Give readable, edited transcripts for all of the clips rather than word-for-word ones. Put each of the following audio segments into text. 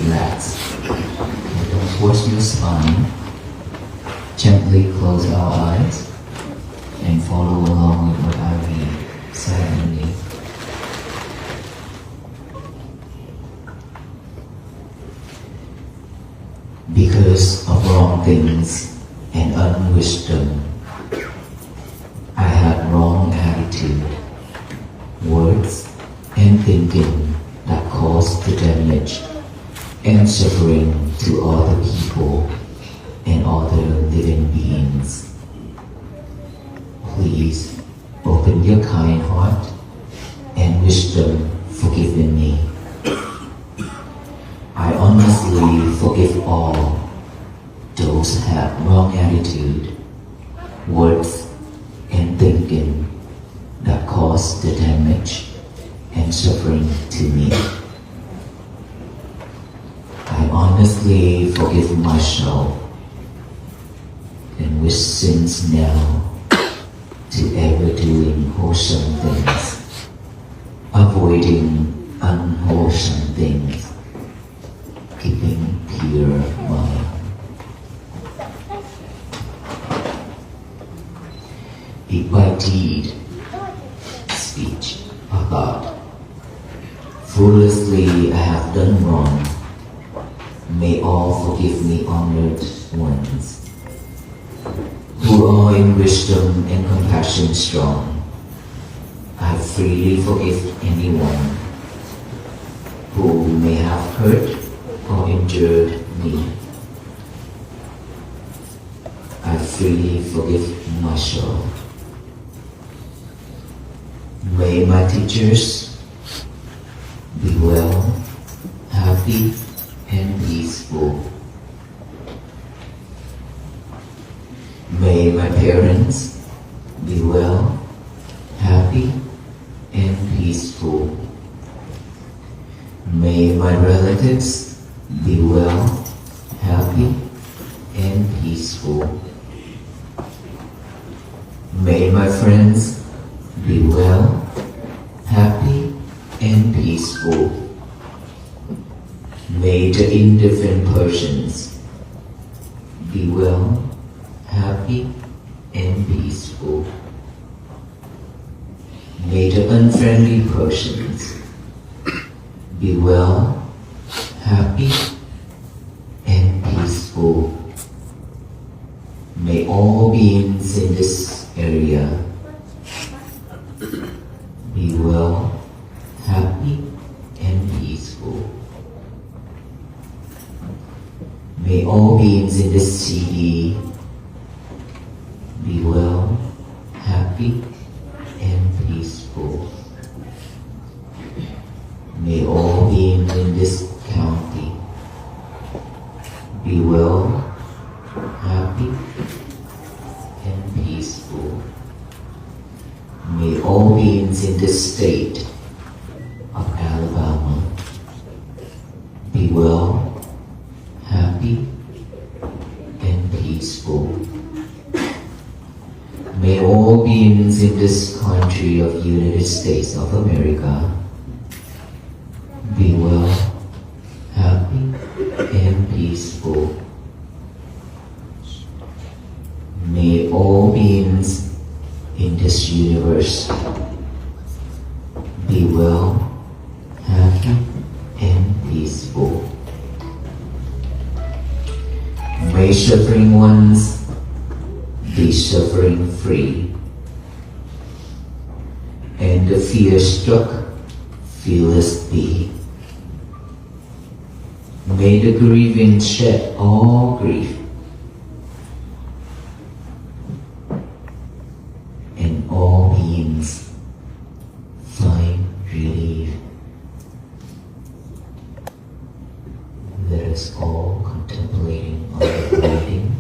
relax. And towards your spine. Gently close our eyes and follow along with what I read silently. Because of wrong things and unwisdom, I had wrong attitude, words, and thinking that caused the damage and suffering to other people and other living beings. Please open your kind heart and wisdom forgiving me. I honestly forgive all those who have wrong attitude, words, and thinking that caused the damage and suffering to me. I honestly forgive myself and wish since now to ever doing wholesome things, avoiding unwholesome things, keeping pure mind. If by deed, speech, or thought, foolishly I have done wrong, may all forgive me, honored ones, who are in wisdom and compassion strong. I freely forgive anyone who may have hurt or injured me. I freely forgive myself. May my teachers be well, happy, and peaceful. May my parents be well, happy, and peaceful. May my relatives be well, happy, and peaceful. May my friends be well, happy, and peaceful. May the indifferent persons be well, happy, and peaceful. May the unfriendly persons be well, happy, and peaceful. May all beings in this area be well, happy, and peaceful. May all beings in this city be well, happy, and peaceful. May all beings in this county be well, happy, and peaceful. May all beings in this state of Alabama be well, happy, and peaceful. May all beings in this country of United States of America be well, happy, and peaceful. May all beings in this universe be well, happy, and peaceful. May suffering ones be suffering free, and the fear-struck fearless be. May the grieving shed all grief, and all beings find relief. Let us all contemplating on the breathing.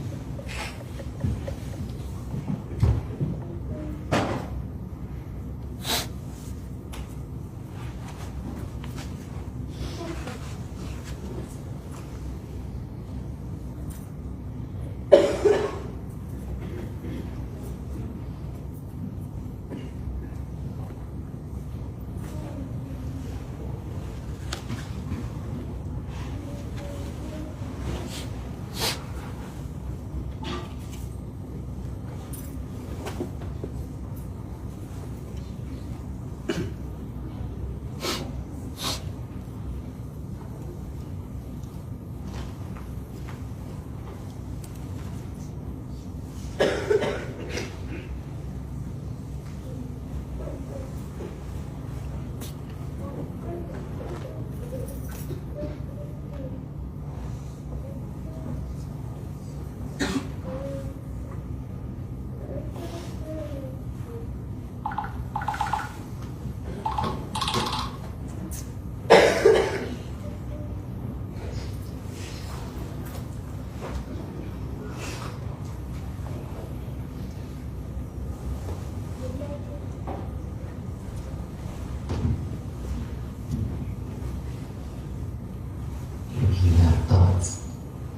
If you have thoughts,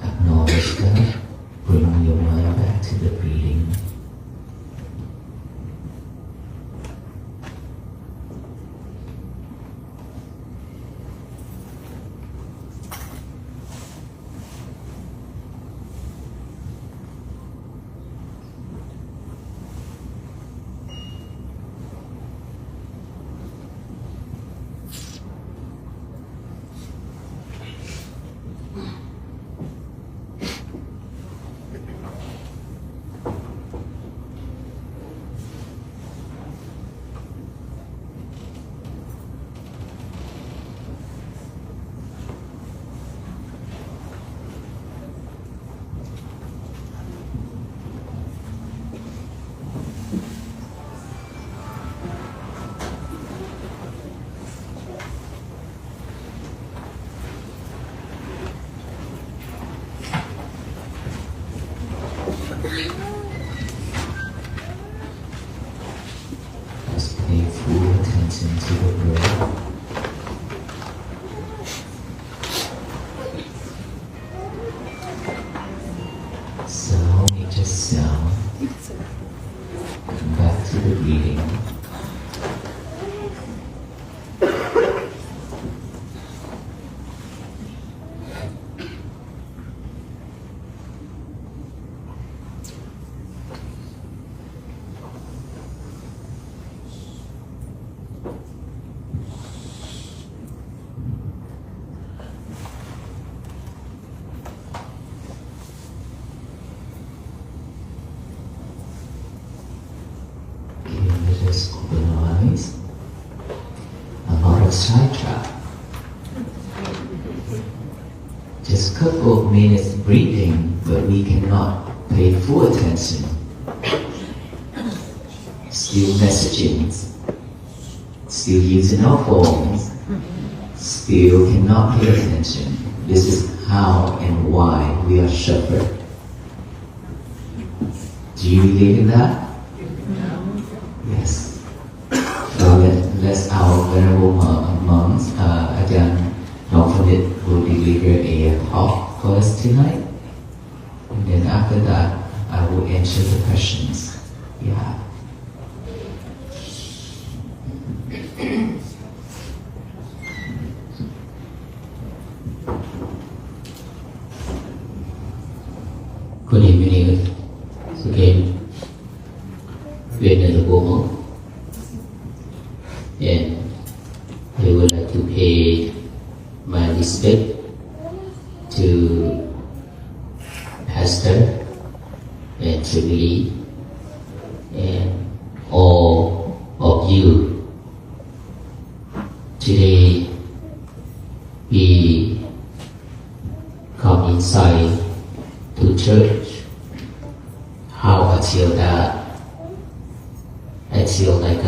acknowledge them. Bring your mind back to the breathing. Just pay full attention to the breath. Sound is just sound. Come back to the breathing. Just open our eyes. A lot of sidetrack. Just a couple of minutes breathing, but we cannot pay full attention. Still messaging, still using our phones, still cannot pay attention. This is how and why we are suffered. Do you believe in that? Yes. So let's our venerable monks, again, don't forget, will deliver a talk for us tonight. And then after that, I will answer the questions. Yeah. Good evening again, venerable monk. And I would like to pay my respect to Pastor and Jubilee and all of you. Today we come inside to church. How I feel that? I feel like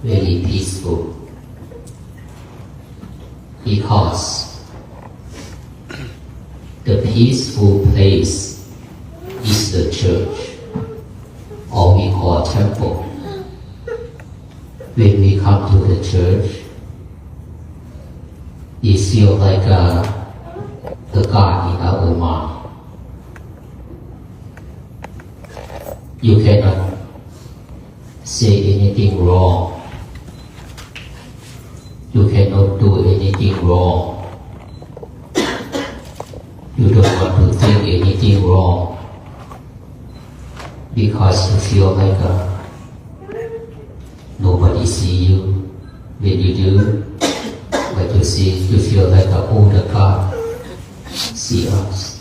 very peaceful, because the peaceful place is the church, or we call temple. When we come to the church, we feel like the God in our mind. You cannot say anything wrong. You cannot do anything wrong. You don't want to think anything wrong, because you feel like nobody see you. When you do what you see, you feel like the God see us.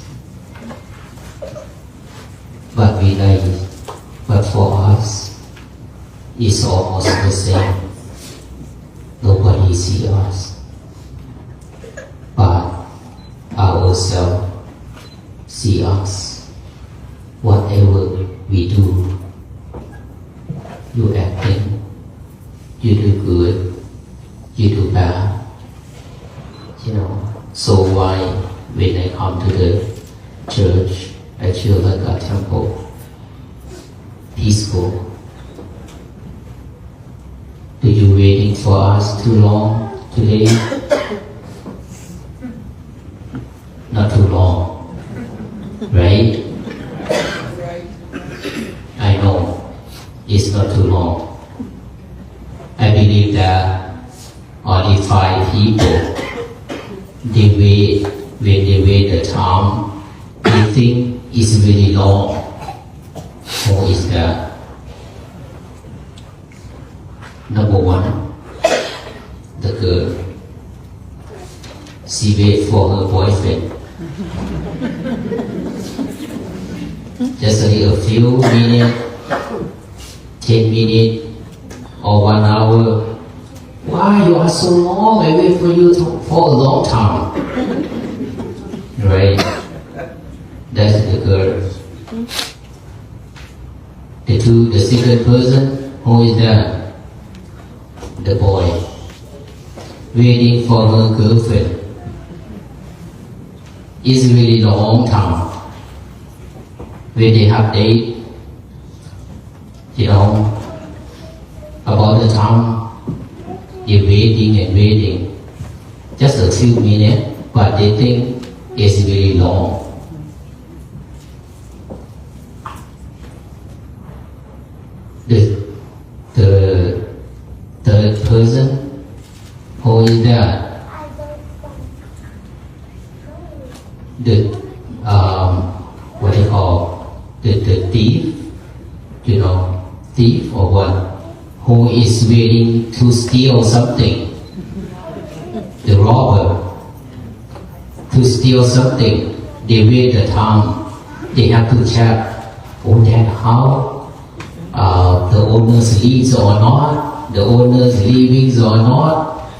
But but for us, it's almost the same. Nobody see us, but ourselves see us. Whatever we do, you acting, you do good, you do bad. So why when I come to the church, I feel like a temple, peaceful. Do you waiting for us too long today? people, they wait, when they wait the time, they think it's really long. Or is that? Number one, the girl, she wait for her boyfriend. Just a few minutes, 10 minutes, or 1 hour. Why you are so long? I wait for you for a long time. Right? That's the girl. The second person, who is that? The boy. Waiting for her girlfriend. It's really long time. When they have date, about the time, they're waiting and waiting. Just a few minutes, but they think it's really long. The third person, who is that? What they call the thief, thief or what? Who is waiting to steal something? The robber to steal something. They wait the time. They have to check. Oh, that how the owners leaves or not? The owners leaving or not?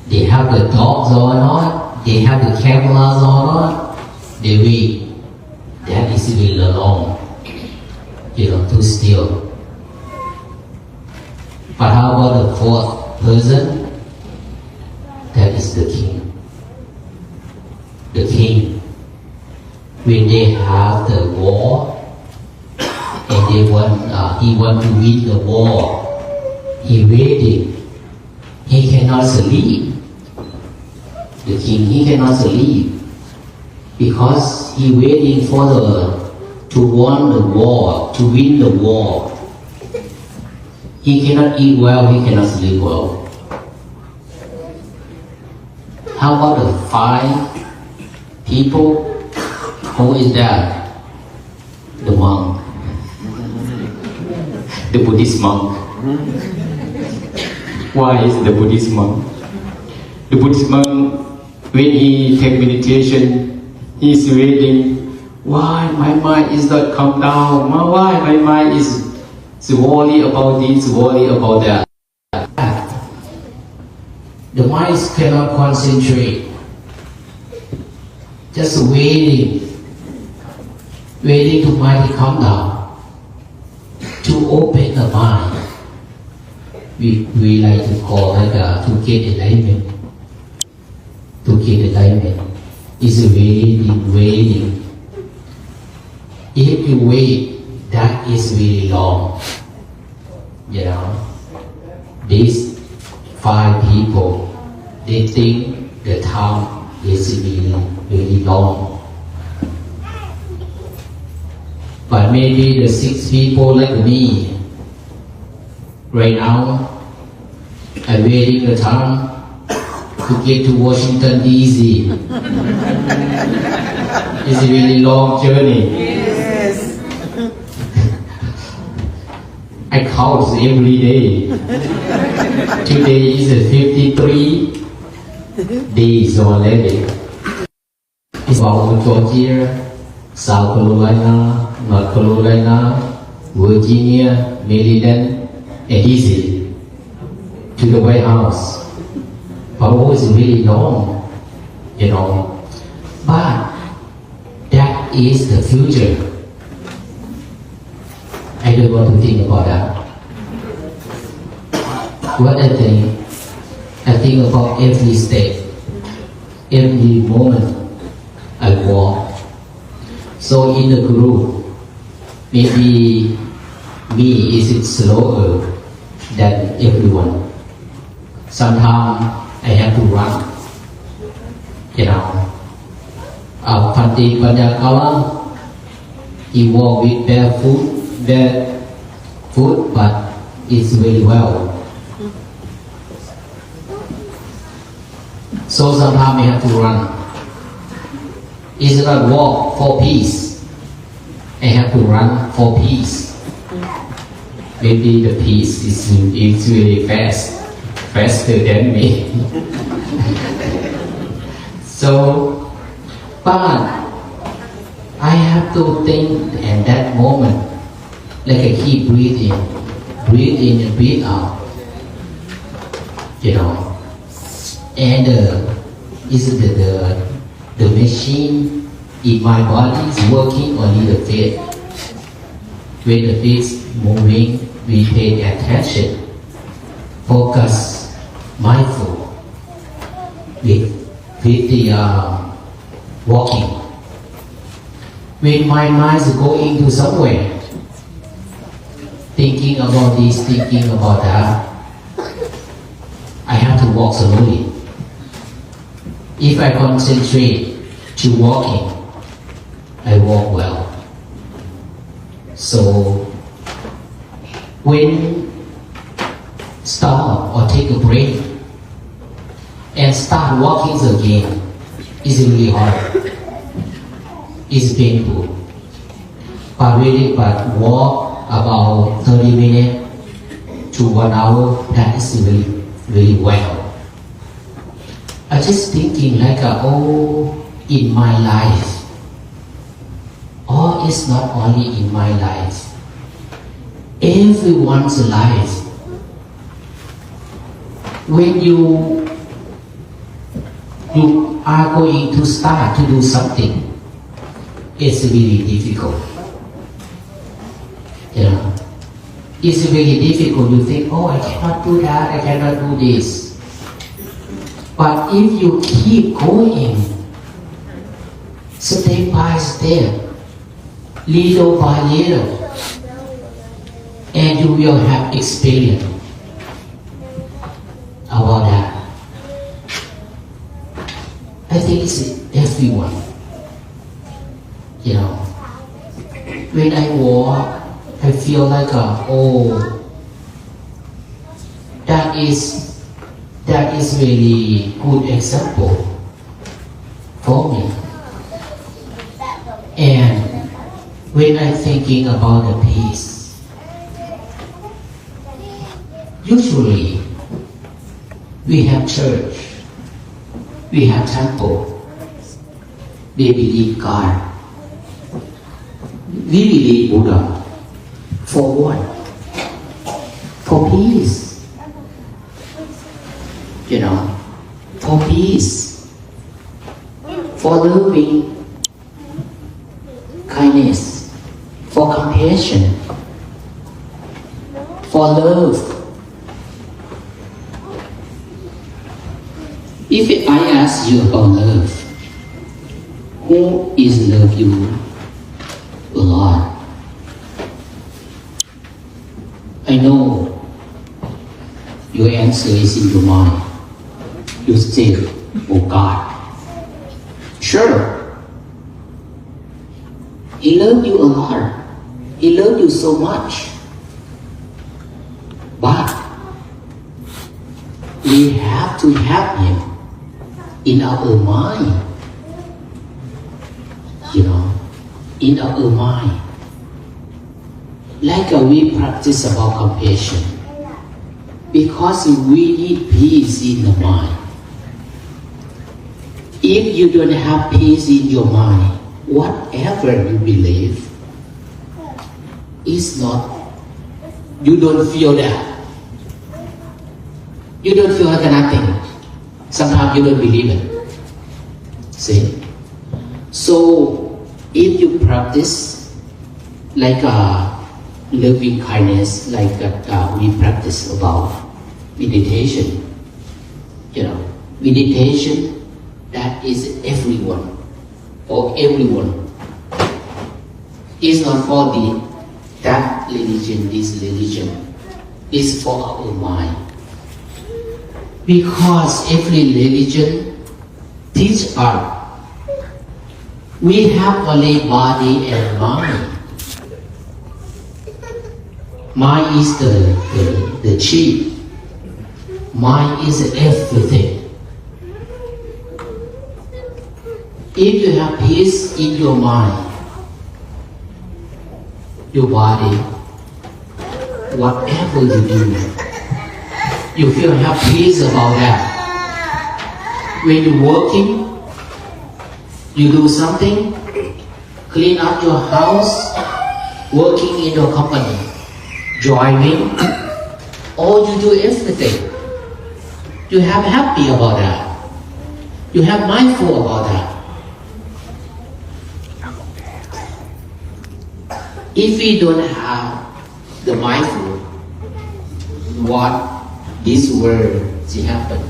They have the dogs or not? They have the cameras or not? They wait. That is really long, to steal. But how about the fourth person? That is the king. The king, when they have the war, and he want to win the war, he waiting. He cannot sleep. The king, he cannot sleep. Because he waiting for to win the war, to win the war. He cannot eat well, he cannot sleep well. How about the 5 people? Who is that? The monk. The Buddhist monk. Why is the Buddhist monk? The Buddhist monk, when he take meditation, he's waiting. Why my mind is not come down? Why my mind is worry about this, worry about that? The mind cannot concentrate. Just waiting to mind to come down, to open the mind. We like to call to get enlightenment. To get enlightenment is waiting. If you wait, that is really long. These 5 people, they think the time is really long. But maybe the 6 people like me, right now, I'm waiting the time to get to Washington DC. It's a really long journey. Yes. I count every day. Today is 53 days already. It's about Georgia, South Carolina, North Carolina, Virginia, Maryland, and DC to the White House. But it was really long, But that is the future. I don't want to think about that. What I think about every step, every moment I walk. So in the group, maybe me is slower than everyone. Sometimes I have to run. Pante Panyakawa, he walk with barefoot, but it's very well. So sometimes we have to run. It's not walk for peace. I have to run for peace. Maybe the peace is really faster than me. So, but I have to think at that moment, like I keep breathing and breathe out. And is the machine in my body is working only the feet. When the feet is moving, we pay attention, focus, mindful with the walking. When my mind is going to somewhere, thinking about this, thinking about that, I have to walk slowly. If I concentrate to walking, I walk well. So when stop or take a break and start walking again, it's really hard. It's painful. But walk about 30 minutes to 1 hour, that is really, really well. I just thinking like, in my life, or it's not only in my life, everyone's life. When you are going to start to do something, it's really difficult. It's really difficult. You think, I cannot do that, I cannot do this. But if you keep going, step by step, little by little, and you will have experience about that. I think it's everyone. When I walk, I feel like, that is really good example for me. And when I'm thinking about the peace, usually we have church, we have temple, we believe God, we believe Buddha. For what? For peace. For peace. For loving kindness. For compassion. For love. If I ask you about love, who is love you a lot? I know your answer is in your mind. You say, God. Sure. He loved you a lot. He loved you so much. But we have to have Him in our mind. In our mind. Like we practice about compassion, because we need peace in the mind. If you don't have peace in your mind, whatever you believe is not, you don't feel that. You don't feel like nothing. Sometimes you don't believe it. See? So, if you practice like loving kindness, like we practice about meditation. Meditation, that is everyone, for everyone. It's not for that religion, this religion. It's for our mind. Because every religion teaches us we have only body and mind. Mind is the chief. Mind is everything. If you have peace in your mind, your body, whatever you do, you feel have peace about that. When you're working, you do something, clean up your house, working in your company, driving, or you do everything. You have happy about that. You have mindful about that. If we don't have the mindful, what this world will happen?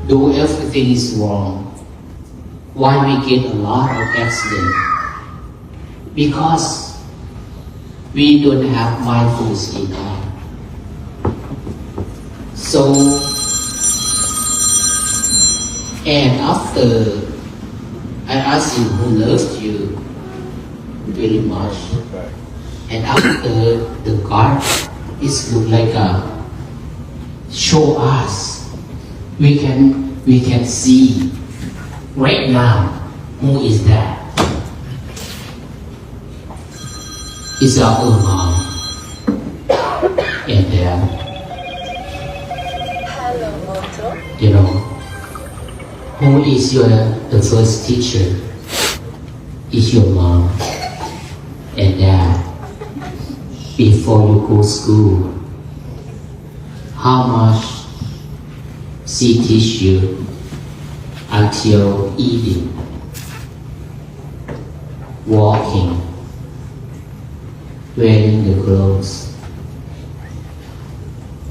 Though everything is wrong, why we get a lot of accidents? Because we don't have mindfulness in us. So, and after I ask you who loves you very much, and after the God is look like a show us, we can see right now who is that. It's our own mom and dad. You know, who is the first teacher? Is your mom and dad. Before you go to school, how much she teach you until eating, walking, wearing the clothes,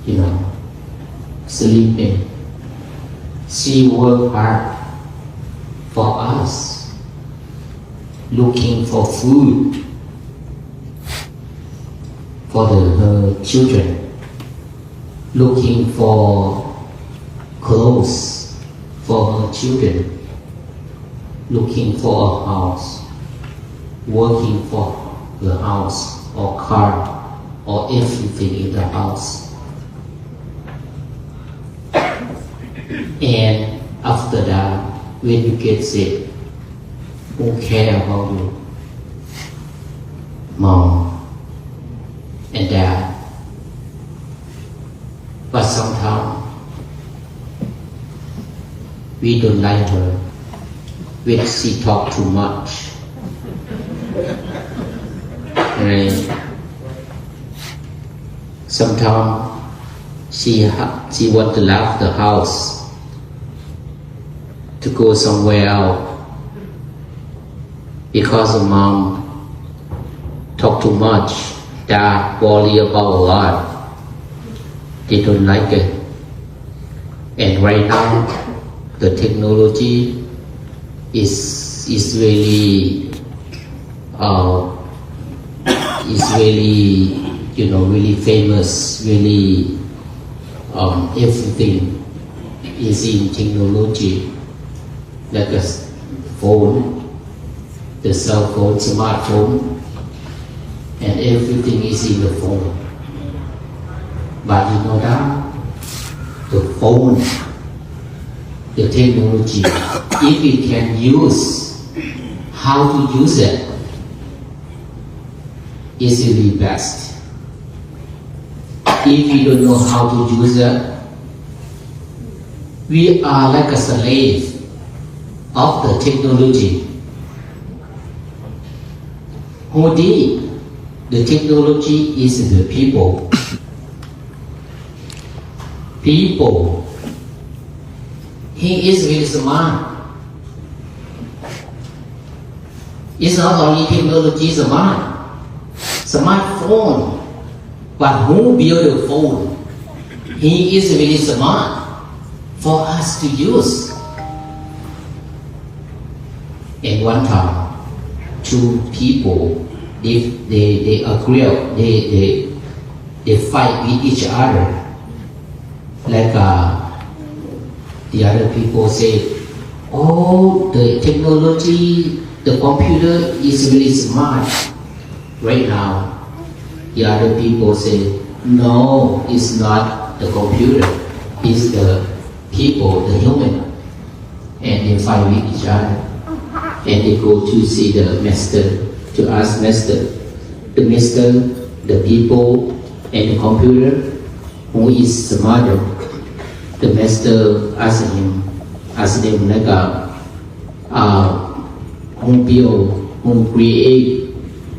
you know, sleeping. She work hard for us, looking for food for her children, looking for clothes for her children, looking for a house, working for the house or car or everything in the house. And after that, when you get sick, who care about you? Mom and dad. But sometimes we don't like her when she talk too much. Right? Sometimes she want to leave the house to go somewhere else because the mom talk too much. Dad worry about a lot. They don't like it. And right now, the technology is really really famous. Really, everything is in technology, like a phone, the cell phone, smartphone, and everything is in the phone. But you know that the phone, the technology, if we can use how to use it, is really best. If we don't know how to use it, we are like a slave of the technology. Who did? The technology is the people. People. He is very smart. It's not only technology smart. Smartphone. But who built the phone? He is very smart for us to use. And one time, two people, they agree, they fight with each other. Like the other people say, oh, the technology, the computer is really smart right now. The other people say, no, it's not the computer, it's the people, the human, and they fight with each other. And they go to see the master, to ask master, the people, and the computer, who is smarter. The master asked them like who build, who create,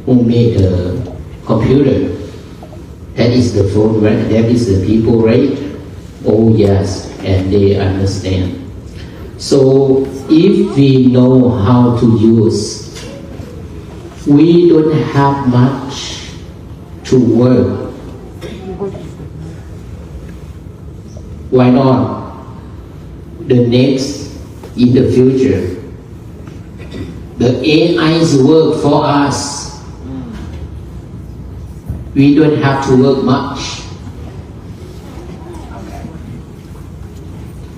who made the computer. That is the phone, right? That is the people, right? Oh yes, and they understand. So if we know how to use, we don't have much to work. Why not? The next, in the future, the AIs work for us. We don't have to work much.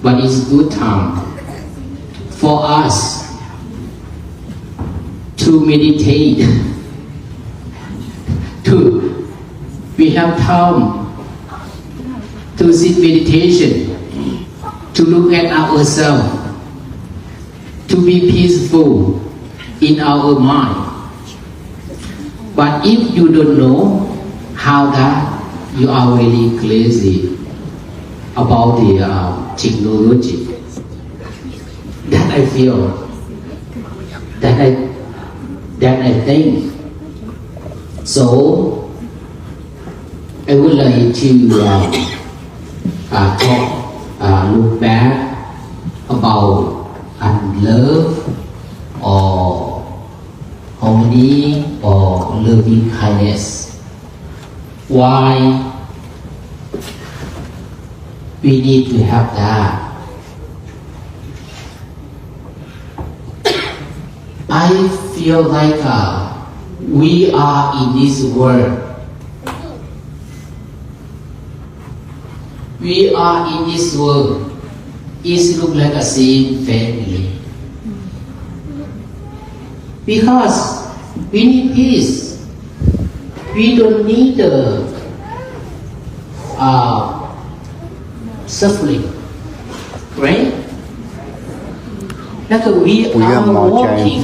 But it's good time for us to meditate. We have time to sit meditation, to look at ourselves, to be peaceful in our mind. But if you don't know how that, you are really crazy about the technology. That I feel, that I think. So I would like to look back about love or harmony or loving kindness. Why we need to have that? I feel like we are in this world. We are in this world. It looks like a same family. Because we need peace. We don't need the suffering, right? Like we are walking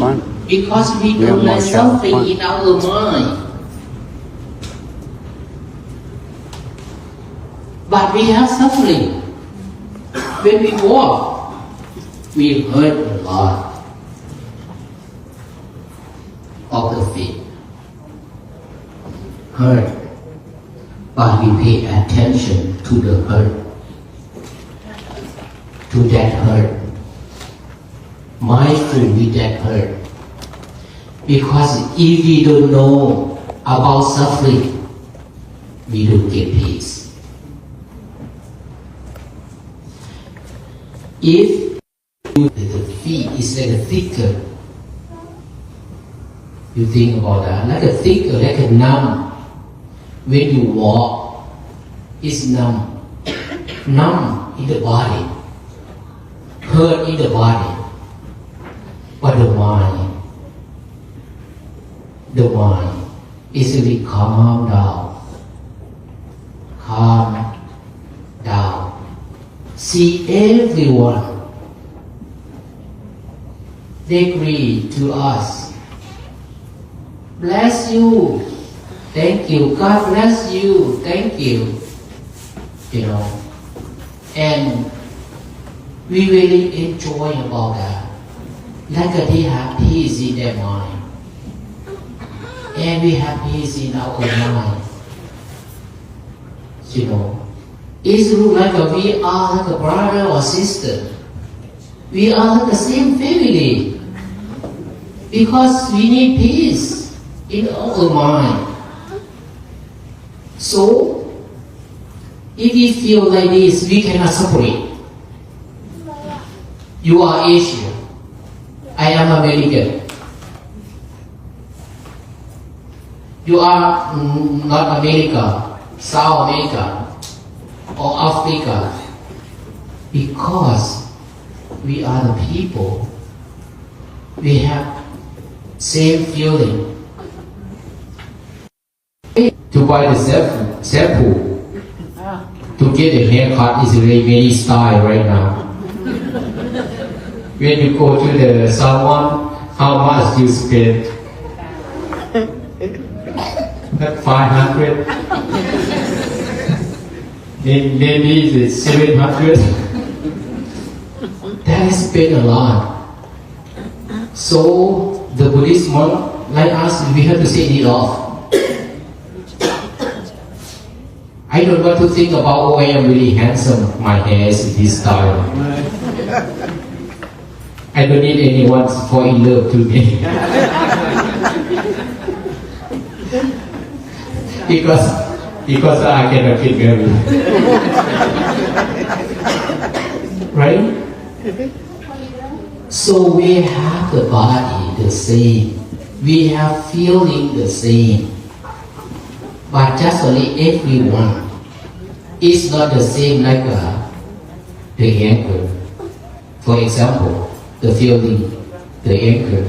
because we don't like suffering in our mind. But we have suffering. When we walk, we hurt a lot of the feet. Hurt. But we pay attention to the hurt. To that hurt. Mindful with that hurt. Because if we don't know about suffering, we don't get peace. If the feet is like a thicker, you think about that, like a thicker, like a numb. When you walk, it's numb. Numb in the body, hurt in the body. But the mind is really calm down. Calm down. See everyone. They greet to us. Bless you. Thank you. God bless you. Thank you. You know. And we really enjoy about that. Like they have peace in their mind. And we have peace in our mind. You know. It looks like we are like a brother or sister. We are like the same family. Because we need peace in our mind. So, if we feel like this, we cannot separate. You are Asian. I am American. You are not America, South America, or Africa, because we are the people. We have same feeling. To buy the shampoo, to get a haircut is really very style right now. When you go to the salon, how much you spend? 500. Maybe it's 700. That is spent a lot. So the Buddhist monk, like us, we have to say it off. I don't want to think about, oh, I am really handsome, my hair is this style. I don't need anyone to fall in love to me. because I cannot get married. Right? So we have the body the same. We have feeling the same. But just only everyone is not the same like the anger. For example, the feeling, the anger.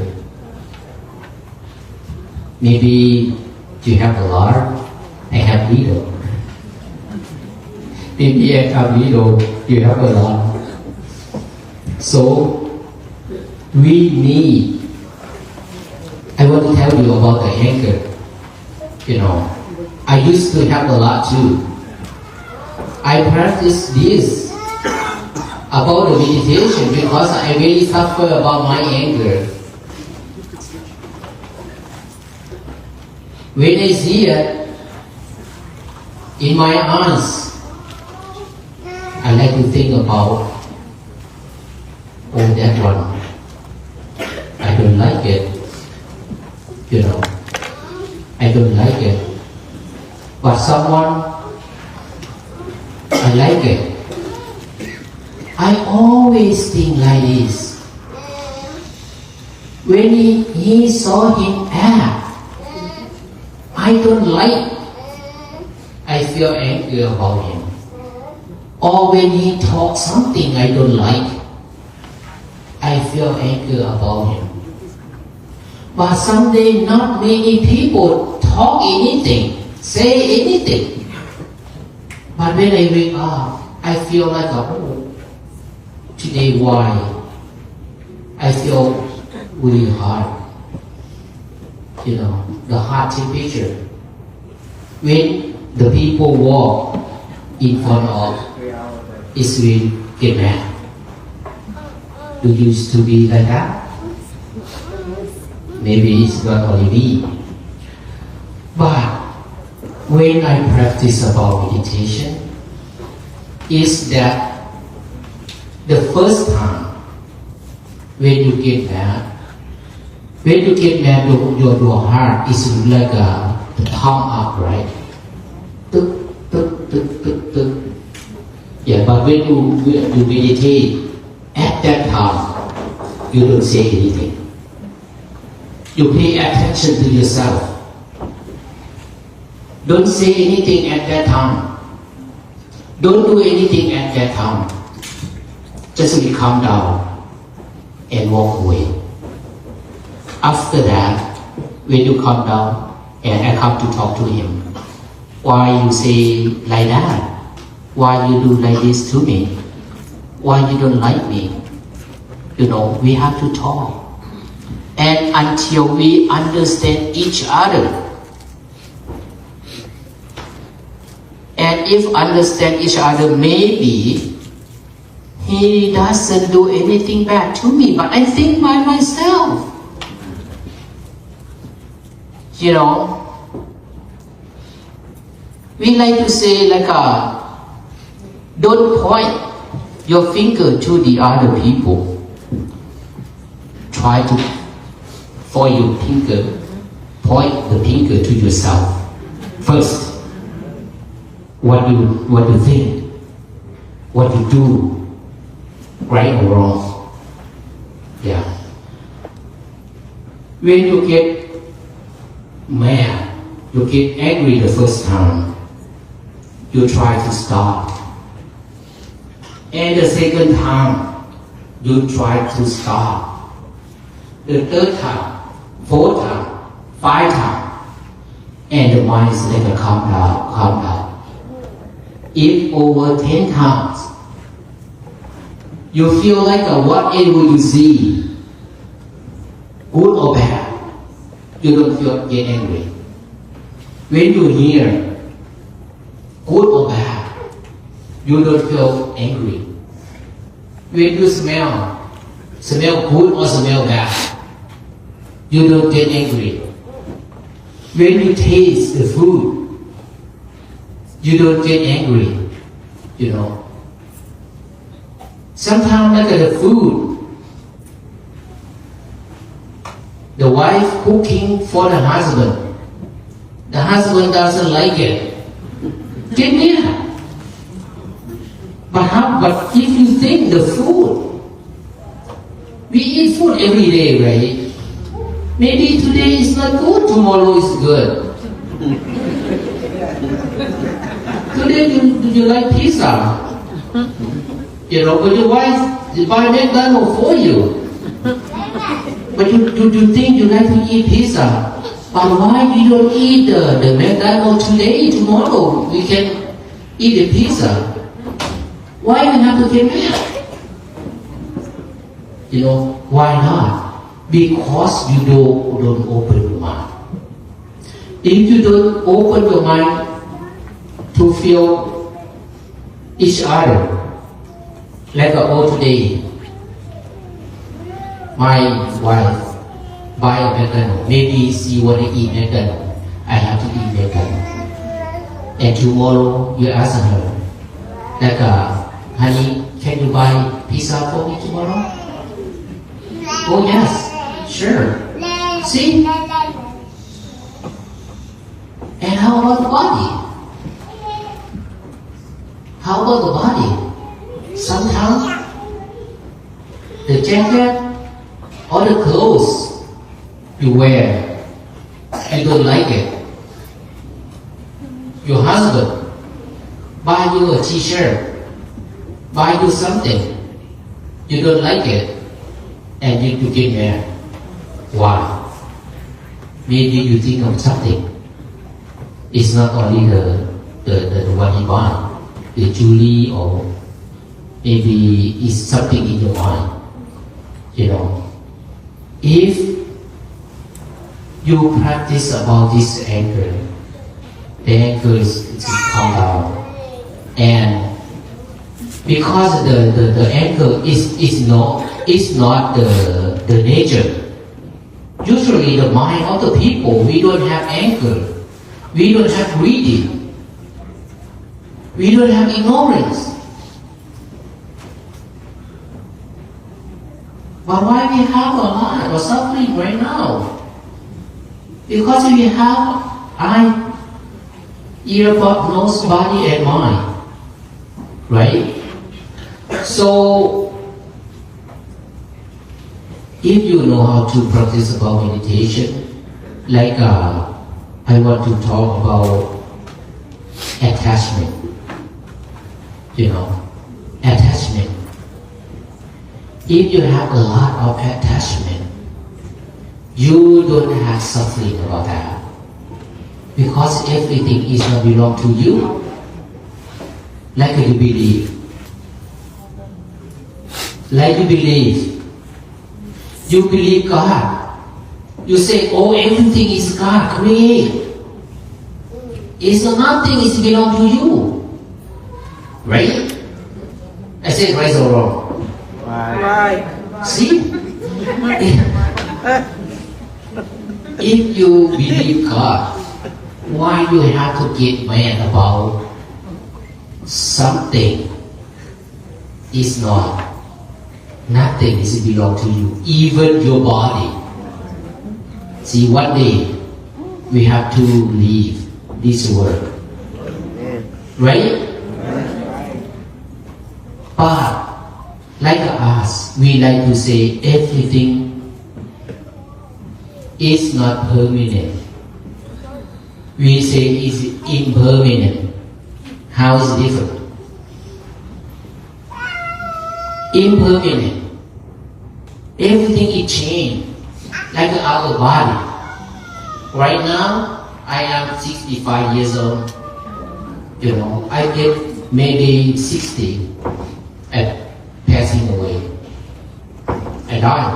Maybe you have a lot, I have little. Maybe I have little, you have a lot. So we need. I want to tell you about the anger. I used to have a lot too. I practice this about the meditation because I really suffer about my anger. When I see it in my eyes, I like to think about, oh, that one. I don't like it. I don't like it. But someone, I like it. I always think like this. When he saw him act, I don't like. I feel angry about him. Or when he talks something I don't like, I feel angry about him. But someday not many people talk anything, say anything. But when I wake up, I feel like, oh, today why? I feel really hard. The heart temperature. When the people walk in front of, it's will get mad. Do you used to be like that? Maybe it's not only me. But when I practice about meditation, is that the first time when you get mad, your heart is like the thumb up, right? Tuk, tuk, tuk, tuk, tuk. Yeah, but when you meditate, at that time, you don't say anything. You pay attention to yourself. Don't say anything at that time. Don't do anything at that time. Just really calm down and walk away. After that, when you calm down and I come to talk to him, why you say like that? Why you do like this to me? Why you don't like me? We have to talk. And until we understand each other. And if understand each other, maybe he doesn't do anything bad to me, but I think by myself. We like to say don't point your finger to the other people. Try to, for your finger, point the finger to yourself first. What you think, what you do, right or wrong. Yeah. When you get mad, you get angry the first time, you try to stop. And the second time, you try to stop. The third time, fourth time, 5 times, and the mind is like a calm down. If over 10 times, You feel like whatever you see, good or bad, you don't get angry. When you hear, good or bad, you don't feel angry. When you smell good or smell bad, you don't get angry. When you taste the food, you don't get angry. You know. Sometimes like the food, the wife cooking for the husband doesn't like it. Get mad. But if you think the food, we eat food every day, right? Maybe today is not good, tomorrow is good. Today you like pizza. You know, but your wife buy McDonald's for you. But you think you like to eat pizza. But why you don't eat the McDonald's today, tomorrow? We can eat the pizza. Why you have to get mad? You know, why not? Because you don't open your mind. If you don't open your mind to feel each other, like today, my wife buy a McDonald's. Maybe she want to eat McDonald's. I have to eat McDonald's. And tomorrow you ask her, like, honey, can you buy pizza for me tomorrow? Oh yes, sure. See? And how about the body? How about the body? Sometimes the jacket or the clothes you wear, you don't like it. Your husband buy you a t-shirt, buy you something, you don't like it, and you get mad. Why? Maybe you think of something. It's not only the what he buy, the jewelry, or maybe it's something in your mind. You know, if you practice about this anger, the anger is calm down, and because the anger is not the nature. Usually the mind of the people, we don't have anger, we don't have greedy, we don't have ignorance. But why we have a lot of suffering right now? Because we have eye, ear, nose, body, and mind, right? So, if you know how to practice about meditation, like I want to talk about attachment. You know, attachment. If you have a lot of attachment, you don't have suffering about that. Because everything is not belong to you. Like you believe. Like you believe. You believe God. You say, oh, everything is God create. It's nothing is belong to you. Right? I say right or wrong? Right. See? If you believe God, why you have to get mad about something is not? Nothing is belong to you, even your body. See, one day we have to leave this world, right? But like us, we like to say everything is not permanent. We say it's impermanent. How is it different? Impermanent. Everything is changed, like our body. Right now, I am 65 years old. You know, I get maybe 60 at passing away. I die.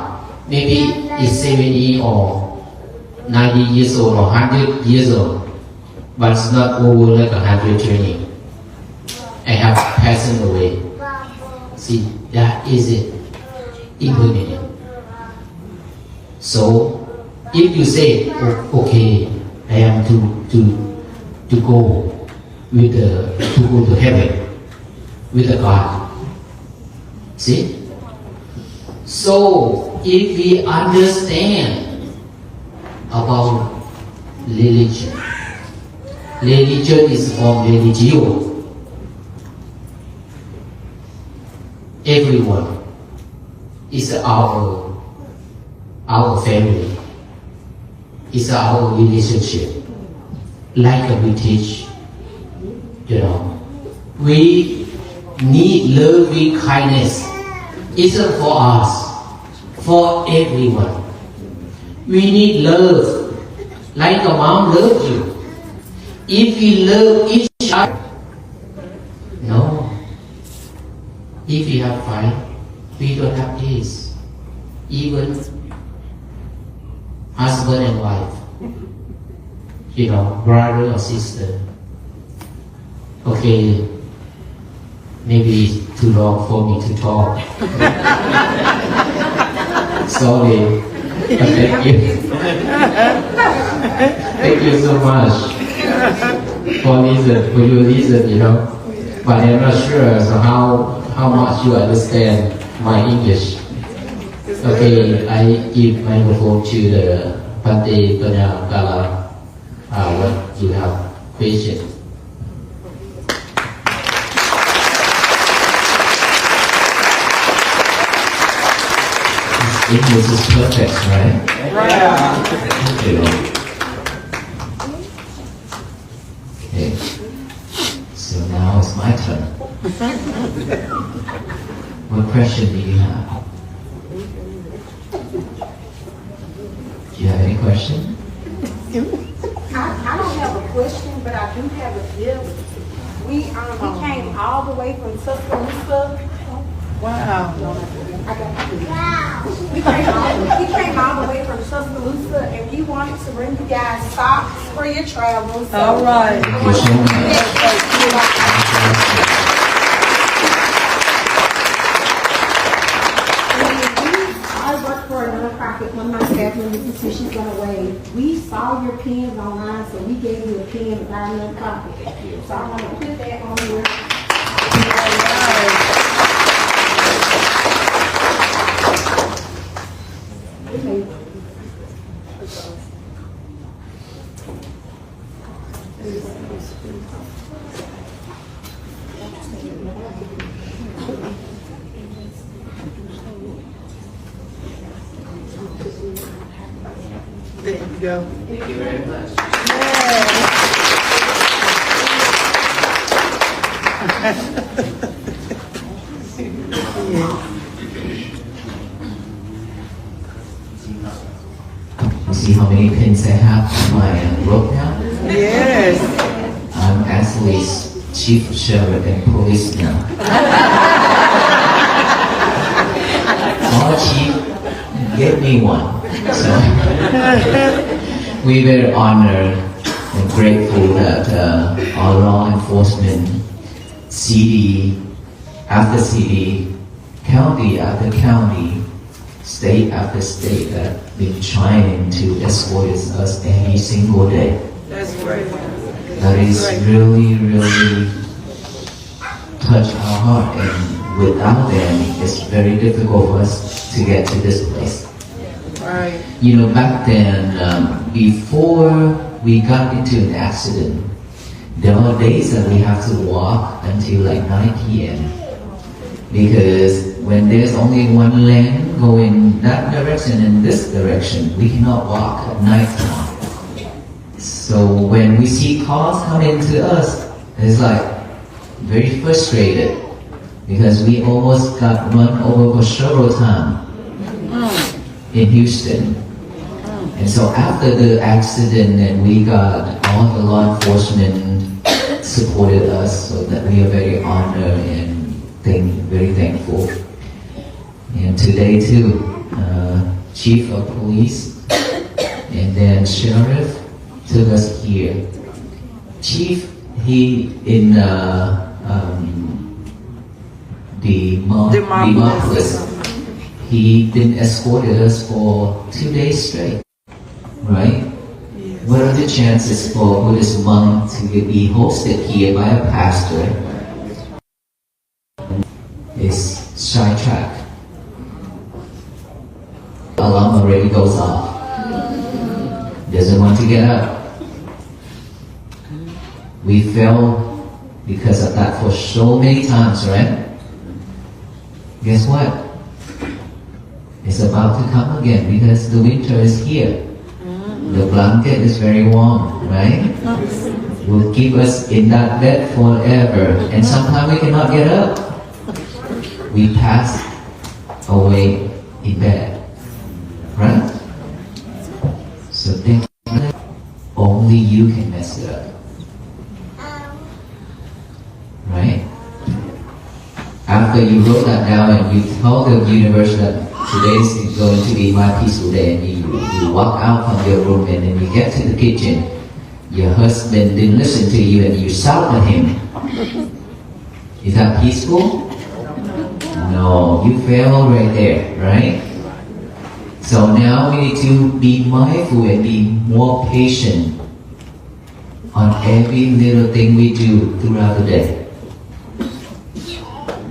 Maybe it's 70 or 90 years old or 100 years old, but it's not over like 120. I have passing away. See, that is it. Impermanent. So, if you say, okay, I am to go with to go to heaven with the God. See? So, if we understand about religion is from religio. Everyone is our family. It's our relationship. Like we teach, we need loving kindness. It's not for us, for everyone. We need love, like a mom loves you. If we love each other, no. If we have fight, we don't have peace. Even husband and wife, brother or sister. Okay, maybe it's too long for me to talk. Sorry, but thank you. Thank you so much for your reason, But I'm not sure so how much you understand my English. Okay, I give microphone to the Pante Panyakala. What you have question? English is perfect, right? Okay. So now it's my turn. What question do you have? Do you have any question? I don't have a question, but I do have a gift. We came all the way from Tuscaloosa. Wow. We came all the way from Tuscaloosa, and we wanted to bring you guys socks for your travels. So All right. Thank you so much. I work for a nonprofit. One of my staff members, since she's gone away, we saw your pens online, so we gave you a pen to buy another copy. So I want to put that on your. Okay. There you go. Thank you very much. You see how many pins I have on my rope now? Yes. I'm actually chief sheriff and police now. Our chief gave me one. So we were honored and grateful that our law enforcement, city after city, county after county, state after state that been trying to escort us every single day. That's great. That is really, really touch our heart, and without them, it's very difficult for us to get to this place. Right. Back then, before we got into an accident, there are days that we have to walk until like 9 p.m. Because when there's only one lane going that direction and this direction, we cannot walk at night time. So when we see cars coming to us, it's like very frustrated because we almost got run over for several times in Houston. And so after the accident, and we got all the law enforcement supported us, so that we are very honored and very thankful. And today too, chief of police and then sheriff took us here. Chief, he in the marvelous. He been escorted us for 2 days straight, right? What are the chances for Buddhist monk to be hosted here by a pastor? Is sidetracked. Alarm already goes off. Doesn't want to get up. We fell because of that for so many times, right? Guess what? It's about to come again because the winter is here. The blanket is very warm, right? Will keep us in that bed forever. And sometimes we cannot get up. We pass away in bed, right? So think only you can mess it up, right? After you wrote that down and you told the universe that today is going to be my peaceful day, and you walk out from your room and then you get to the kitchen, your husband didn't listen to you and you shout at him. Is that peaceful? No, you fail right there, right? So now we need to be mindful and be more patient on every little thing we do throughout the day.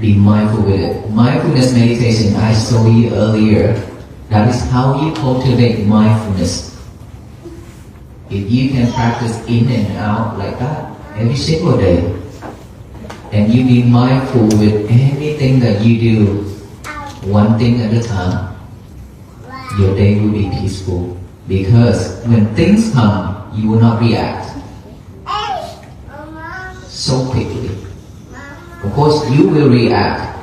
Be mindful with it. Mindfulness meditation, I showed you earlier, that is how you cultivate mindfulness. If you can practice in and out like that every single day, and you be mindful with anything that you do, one thing at a time, your day will be peaceful. Because when things come, you will not react so quickly. Of course, you will react,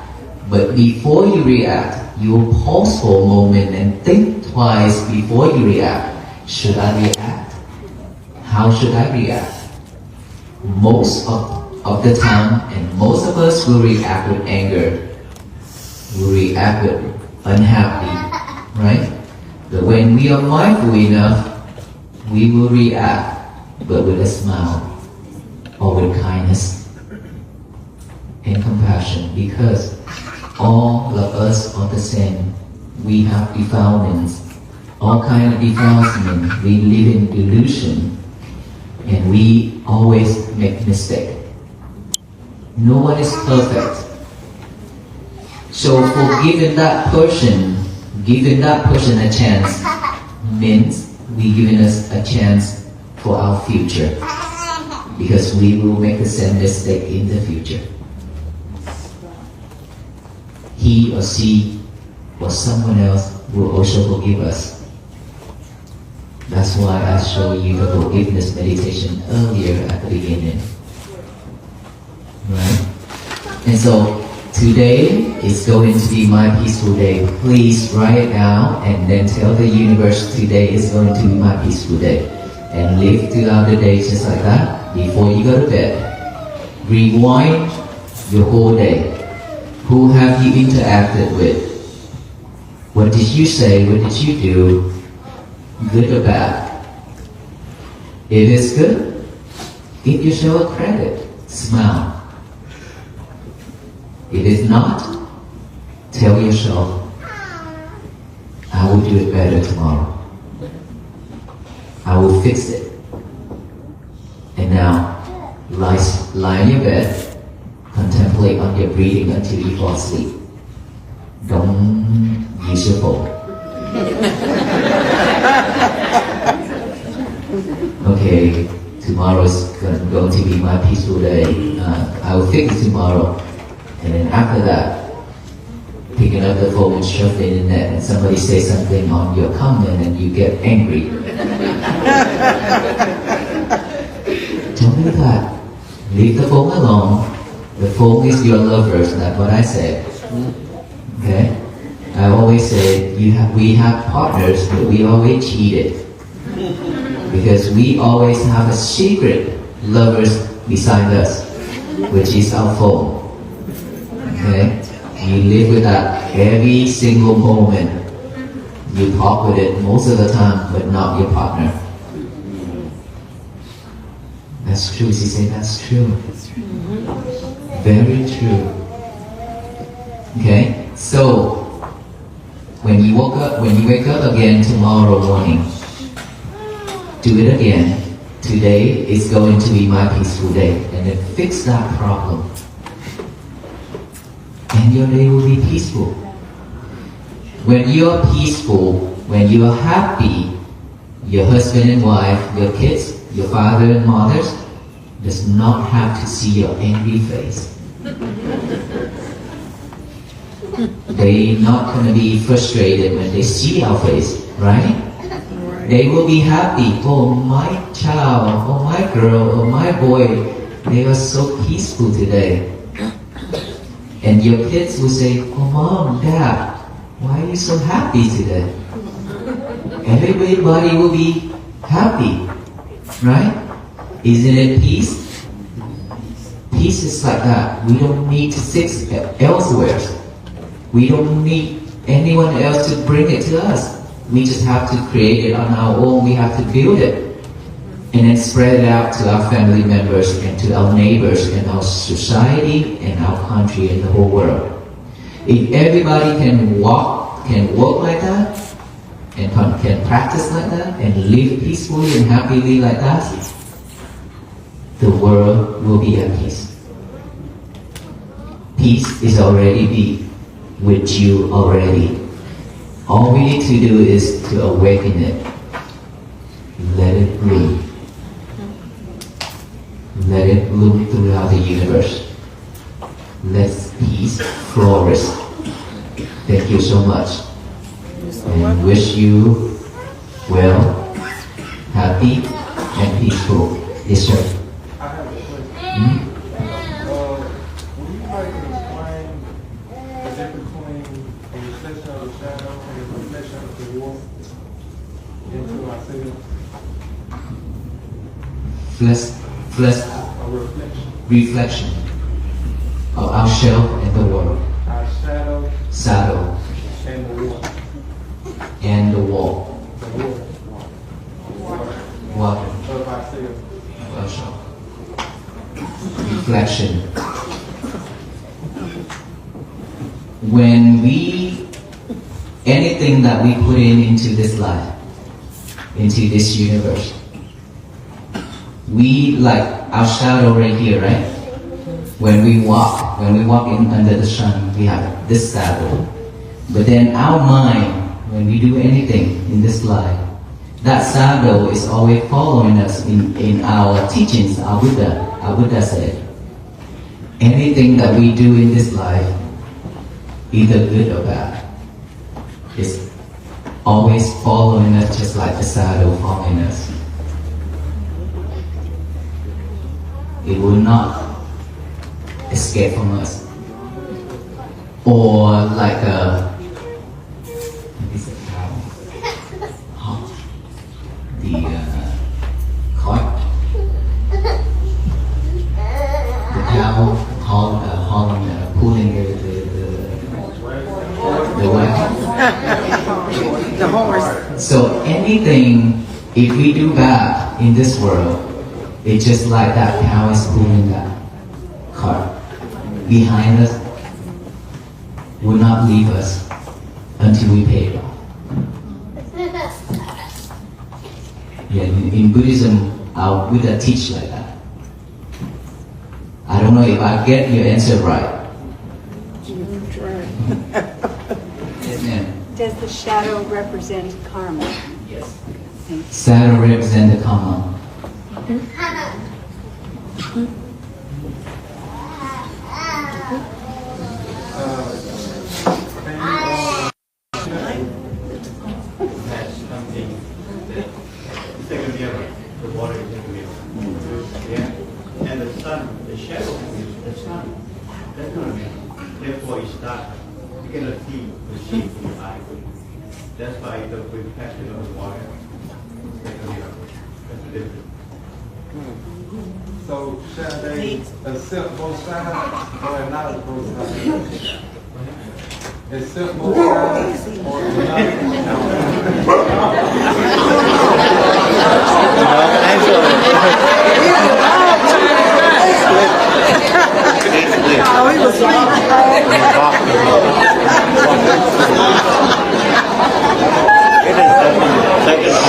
but before you react, you will pause for a moment and think twice before you react. Should I react? How should I react? Most of the time, and most of us will react with anger, will react with unhappy, right? But when we are mindful enough, we will react, but with a smile or with kindness and compassion, because all of us are the same. We have defilements, all kind of defilements. We live in delusion, and we always make mistakes. No one is perfect. So for giving that person a chance means we giving us a chance for our future, because we will make the same mistake in the future. He or she or someone else will also forgive us. That's why I showed you the forgiveness meditation earlier at the beginning. Right? And so today is going to be my peaceful day. Please write it down and then tell the universe today is going to be my peaceful day. And live throughout the day just like that before you go to bed. Rewind your whole day. Who have you interacted with? What did you say? What did you do? Good or bad? If it's good, give yourself a credit. Smile. If it's not, tell yourself, I will do it better tomorrow. I will fix it. And now, lie in your bed, contemplate on your breathing until you fall asleep. Don't use your phone. Okay, tomorrow is going to be my peaceful day. I will fix it tomorrow. And then after that, picking up the phone and shuffling in there, and somebody says something on your comment and you get angry. Don't do that. Leave the phone alone. The phone is your lovers, that's what I said. Okay? I always say we have partners, but we always cheated. Because we always have a secret lovers beside us, which is our phone. Okay? You live with that every single moment. You talk with it most of the time, but not your partner. That's true. She said that's true. Very true. Okay? So, when you wake up again tomorrow morning, do it again. Today is going to be my peaceful day. And then fix that problem. And your day will be peaceful. When you are peaceful, when you are happy, your husband and wife, your kids, your father and mothers does not have to see your angry face. They're not going to be frustrated when they see our face, right? They will be happy. Oh, my child, oh, my girl, oh, my boy, they are so peaceful today. And your kids will say, oh, Mom, Dad, why are you so happy today? Everybody will be happy, right? Isn't it peace? Peace is like that. We don't need to seek elsewhere. We don't need anyone else to bring it to us. We just have to create it on our own. We have to build it. And then spread it out to our family members and to our neighbors and our society and our country and the whole world. If everybody can walk like that, and can practice like that, and live peacefully and happily like that, the world will be at peace. Peace is already with you already. All we need to do is to awaken it. Let it bloom. Let it bloom throughout the universe. Let peace flourish. Thank you so much. And wish you well, happy, and peaceful. Yes, sir. I have a question. Would you like to explain the difference between the reflection of the shadow and the reflection of the wolf into ourselves? A Reflection of our shell and the world. Our Shadow and the wolf. and the wall. The wolf. Water. Of ourselves. Our shell. Reflection. When anything that we put into this life, into this universe, we like our shadow right here, right? When we walk in under the sun, we have this shadow. But then our mind, when we do anything in this life, that shadow is always following us in our teachings. Our Buddha said, anything that we do in this life, either good or bad, is always following us just like the shadow following us. It will not escape from us. Or like a cow. The cart. The cow pulling the wagon. The horse. So anything, if we do bad in this world, it's just like that cow is pulling that cart behind us, will not leave us until we pay it off. Yeah, in Buddhism, our Buddha teach like that. I don't know if I get your answer right. Yes, ma'am. Does the shadow represent karma? Yes. Shadow represent the karma. That's something that second mirror, the water is in the mirror. Yeah? And the sun, the shadow is the sun. That's not a mirror. Therefore it's dark. You cannot see the shape in your eye. That's why the reflection of the water is like a mirror. That's the difference. So, shall they accept both sides or acknowledge both sides? accept both sides or Oh, he was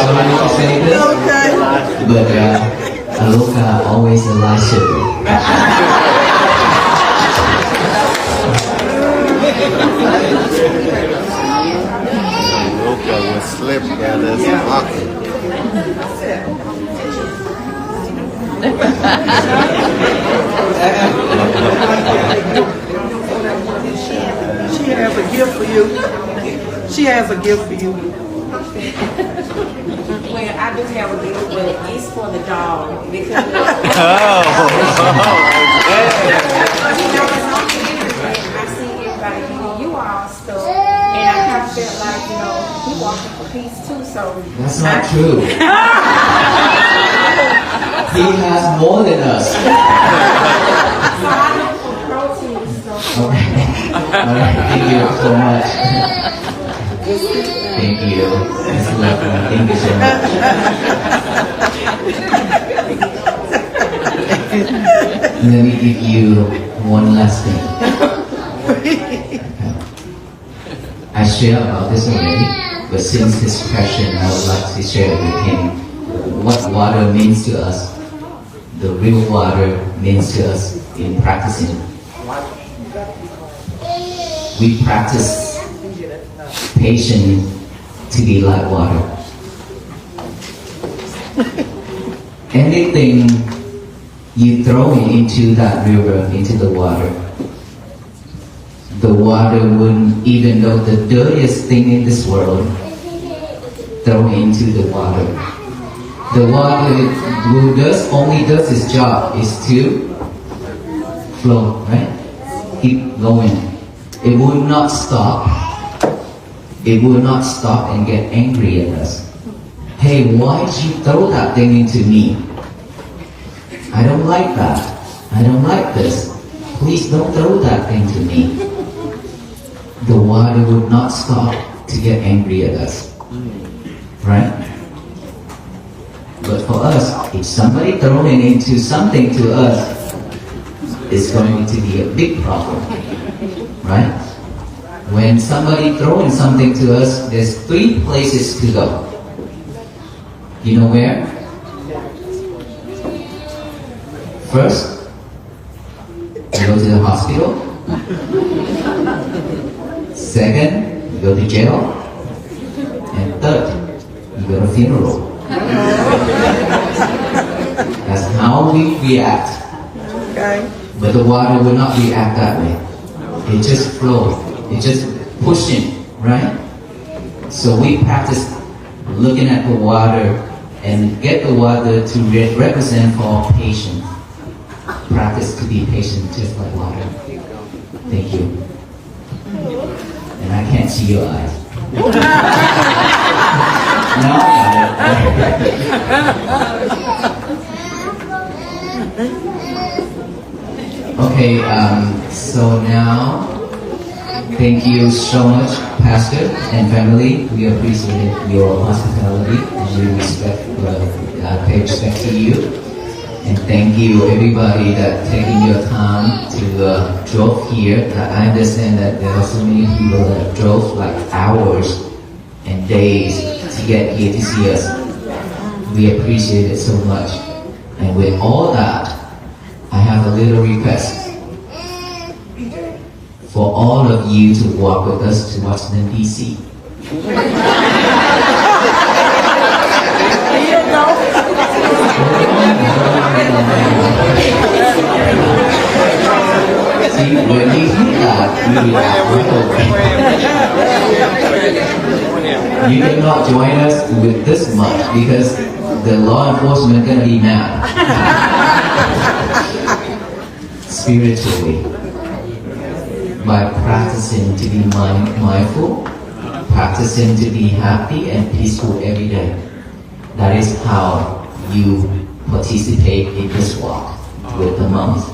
Sorry to say this, okay. but Aloka always lies sugar. Luca will slip down this pocket. She has a gift for you. She has a gift for you. Well, I do have a gift, but it's for the dog because you know it's on the internet. I see everybody giving you all stuff, and I kind of felt like he walking for peace too. So That's not true. He has more than us. So I look for protein stuff. Okay. All right. Thank you so much. Thank you. That's lovely. Thank you so much. Let me give you one last thing. I shared about this already, but since his passion, I would like to share with him what water means to us. The real water means to us in practicing. We practice patience to be like water. Anything you throw into that river, into the water wouldn't, even though the dirtiest thing in this world, throw into the water. The water only does its job is to flow, right? Keep going. It will not stop. It will not stop and get angry at us. Hey, why did you throw that thing into me? I don't like that. I don't like this. Please don't throw that thing to me. The water would not stop to get angry at us. Right? But for us, if somebody throwing into something to us, it's going to be a big problem. Right? When somebody throwing something to us, there's 3 places to go. You know where? First, you go to the hospital. Second, you go to jail. And third, you go to funeral. That's how we react. Okay. But the water will not react that way. It just flows. It just pushing, right? So we practice looking at the water and get the water to represent for patience. Practice to be patient just like water. Thank you. And I can't see your eyes. No? Okay, so now, thank you so much, Pastor and family. We appreciate your hospitality and we pay respect to you. And thank you everybody that taking your time to drove here. I understand that there are so many people that drove like hours and days to get here to see us. We appreciate it so much. And with all that, I have a little request for all of you to walk with us to Washington, D.C. See, when you do that, you You cannot join us with this much because the law enforcement gonna be mad. Spiritually, by practicing to be mindful, practicing to be happy and peaceful every day. That is how you participate in this walk with the monks.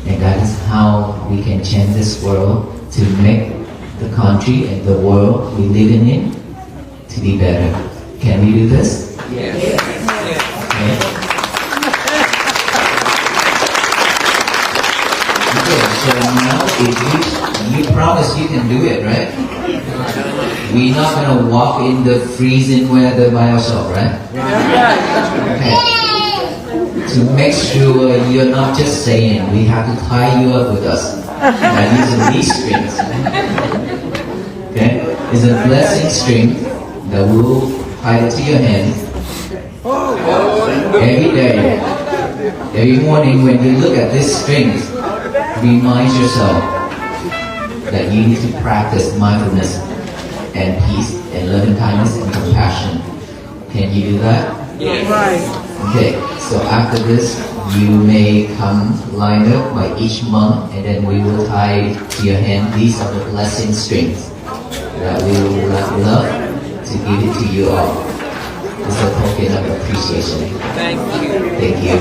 And that is how we can change this world to make the country and the world we live in to be better. Can we do this? Yes. Okay, so now if you promise you can do it, right? We're not gonna walk in the freezing weather by ourselves, right? Okay. To make sure you're not just saying, we have to tie you up with us by using these strings. Okay? It's a blessing string that will tie it to your hand every day. Every morning when you look at this string, remind yourself that you need to practice mindfulness and peace and loving kindness and compassion. Can you do that? Yes. Right. Okay, so after this, you may come line up by each month, and then we will tie to your hand. These are the blessing strings that we would love to give it to you all. It's a token of appreciation. Thank you. Thank you.